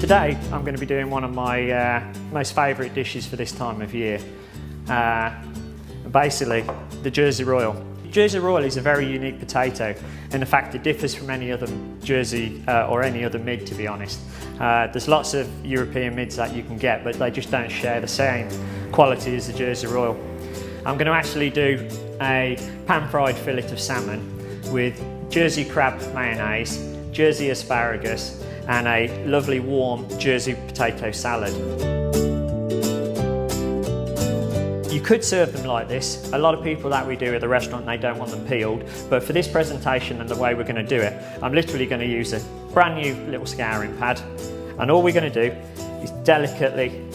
Today I'm going to be doing one of my most favourite dishes for this time of year. Basically, the Jersey Royal. Jersey Royal is a very unique potato, and in fact it differs from any other Jersey or any other mid, to be honest. There's lots of European mids that you can get, but they just don't share the same quality as the Jersey Royal. I'm going to actually do a pan-fried fillet of salmon with Jersey crab mayonnaise, Jersey asparagus, and a lovely warm Jersey potato salad. You could serve them like this. A lot of people that we do at the restaurant, they don't want them peeled, but for this presentation and the way we're going to do it, I'm literally going to use a brand new little scouring pad, and all we're going to do is delicately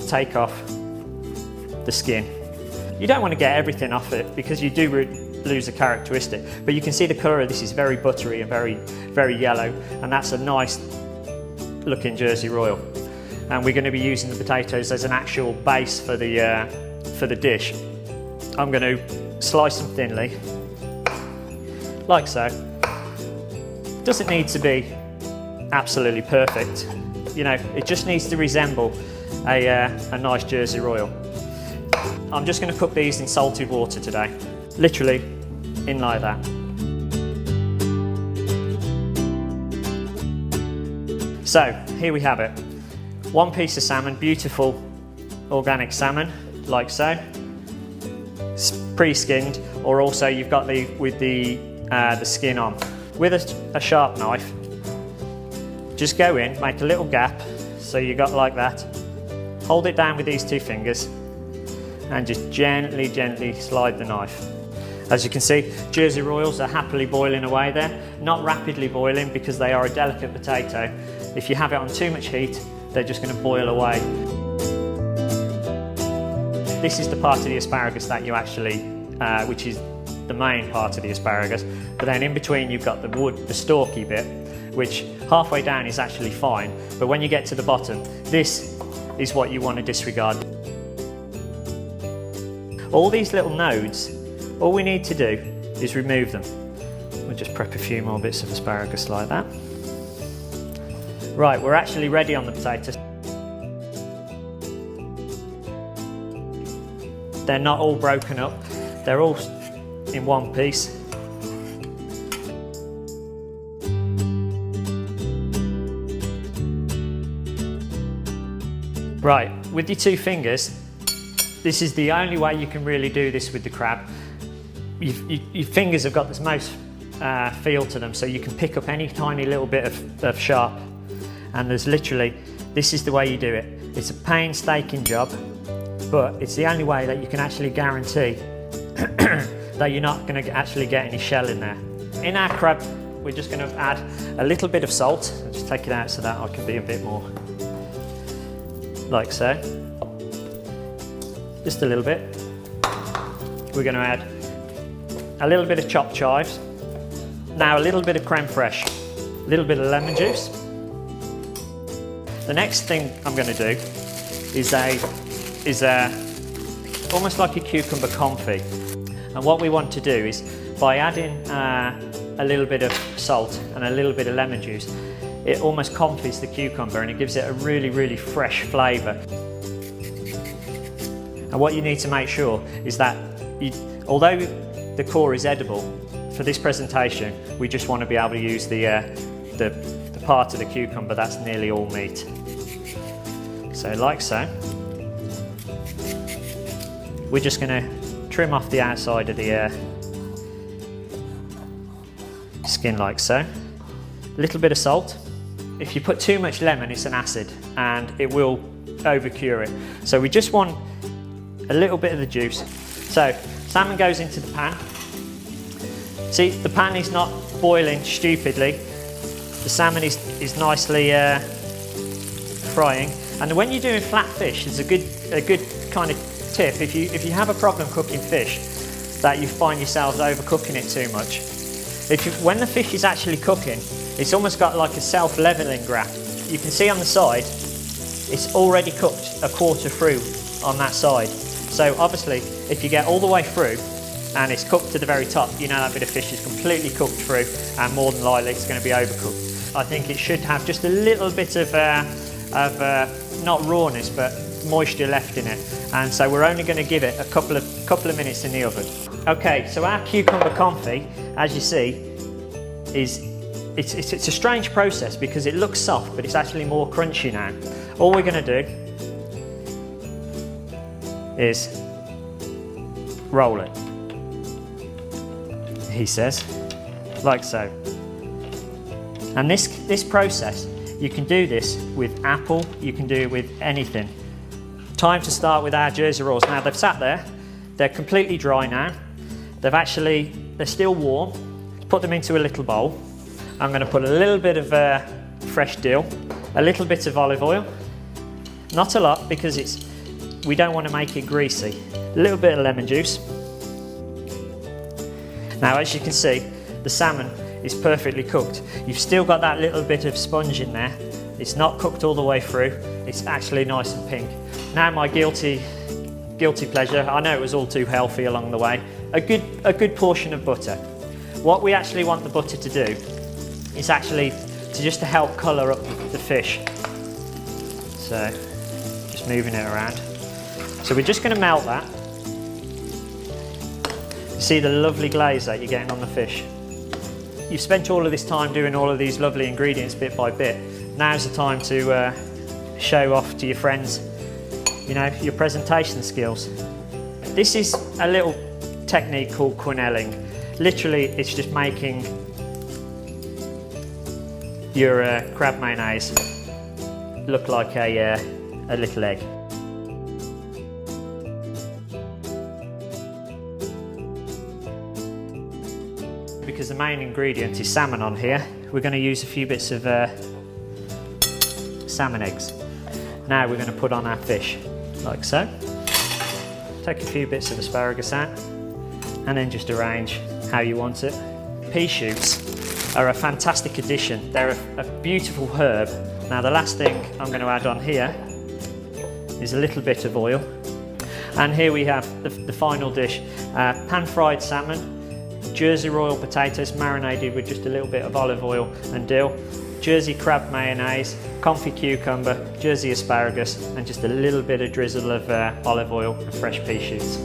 take off the skin. You don't want to get everything off it because you do lose a characteristic, but you can see the colour of this is very buttery and very yellow, and that's a nice looking Jersey Royal. And we're going to be using the potatoes as an actual base for the dish. I'm going to slice them thinly, like so. Doesn't need to be absolutely perfect, you know, it just needs to resemble a nice Jersey Royal. I'm just going to cook these in salted water today, literally in like that. So here we have it. One piece of salmon, beautiful organic salmon, like so. It's pre-skinned, or also you've got the skin on. With a sharp knife, just go in, make a little gap, so you got like that. Hold it down with these two fingers, and just gently slide the knife. As you can see, Jersey Royals are happily boiling away there, not rapidly boiling because they are a delicate potato. If you have it on too much heat, they're just going to boil away. This is the part of the asparagus that you actually, which is the main part of the asparagus, but then in between you've got the stalky bit, which halfway down is actually fine, but when you get to the bottom, this is what you want to disregard. All these little nodes, all we need to do is remove them. We'll just prep a few more bits of asparagus like that. Right, we're actually ready on the potatoes. They're not all broken up, they're all in one piece. Right, with your two fingers, this is the only way you can really do this with the crab. Your fingers have got this most feel to them, so you can pick up any tiny little bit of sharp, and there's literally, this is the way you do it. It's a painstaking job, but it's the only way that you can actually guarantee that you're not going to actually get any shell in there. In our crab, we're just going to add a little bit of salt. I'll just take it out so that I can be a bit more, like so. Just a little bit. We're going to add a little bit of chopped chives. Now a little bit of creme fraiche, a little bit of lemon juice. The next thing I'm going to do is almost like a cucumber confit. And what we want to do is, by adding a little bit of salt and a little bit of lemon juice, it almost confits the cucumber and it gives it a really fresh flavour. And what you need to make sure is that, although the core is edible, for this presentation we just want to be able to use the part of the cucumber that's nearly all meat. So like so. We're just going to trim off the outside of the skin like so. A little bit of salt. If you put too much lemon, it's an acid and it will over-cure it. So we just want a little bit of the juice. So salmon goes into the pan. See, the pan is not boiling stupidly. The salmon is nicely frying. And when you're doing flat fish, it's a good kind of tip. If you have a problem cooking fish, that you find yourselves overcooking it too much. When the fish is actually cooking, it's almost got like a self-leveling graph. You can see on the side, it's already cooked a quarter through on that side. So obviously, if you get all the way through and it's cooked to the very top, you know that bit of fish is completely cooked through and more than likely it's going to be overcooked. I think it should have just a little bit of not rawness, but moisture left in it. And so we're only going to give it a couple of minutes in the oven. Okay, so our cucumber confit, as you see, it's a strange process because it looks soft, but it's actually more crunchy now. All we're going to do is roll it, he says, like so. And this process, you can do this with apple, you can do it with anything. Time to start with our Jersey rolls. Now they've sat there, they're completely dry now. They're still warm. Put them into a little bowl. I'm going to put a little bit of fresh dill, a little bit of olive oil, not a lot because we don't want to make it greasy. A little bit of lemon juice. Now as you can see, the salmon is perfectly cooked. You've still got that little bit of sponge in there. It's not cooked all the way through. It's actually nice and pink. Now my guilty pleasure, I know it was all too healthy along the way, a good portion of butter. What we actually want the butter to do is actually just to help colour up the fish. So just moving it around. So we're just going to melt that. See the lovely glaze that you're getting on the fish. You've spent all of this time doing all of these lovely ingredients bit by bit. Now's the time to show off to your friends, you know, your presentation skills. This is a little technique called quenelling. Literally, it's just making your crab mayonnaise look like a little egg. Because the main ingredient is salmon on here, we're going to use a few bits of salmon eggs. Now we're going to put on our fish, like so. Take a few bits of asparagus out, and then just arrange how you want it. Pea shoots are a fantastic addition. They're a beautiful herb. Now the last thing I'm going to add on here is a little bit of oil. And here we have the final dish, pan-fried salmon, Jersey royal potatoes marinated with just a little bit of olive oil and dill, Jersey crab mayonnaise, confit cucumber, Jersey asparagus, and just a little bit of drizzle of olive oil and fresh pea shoots.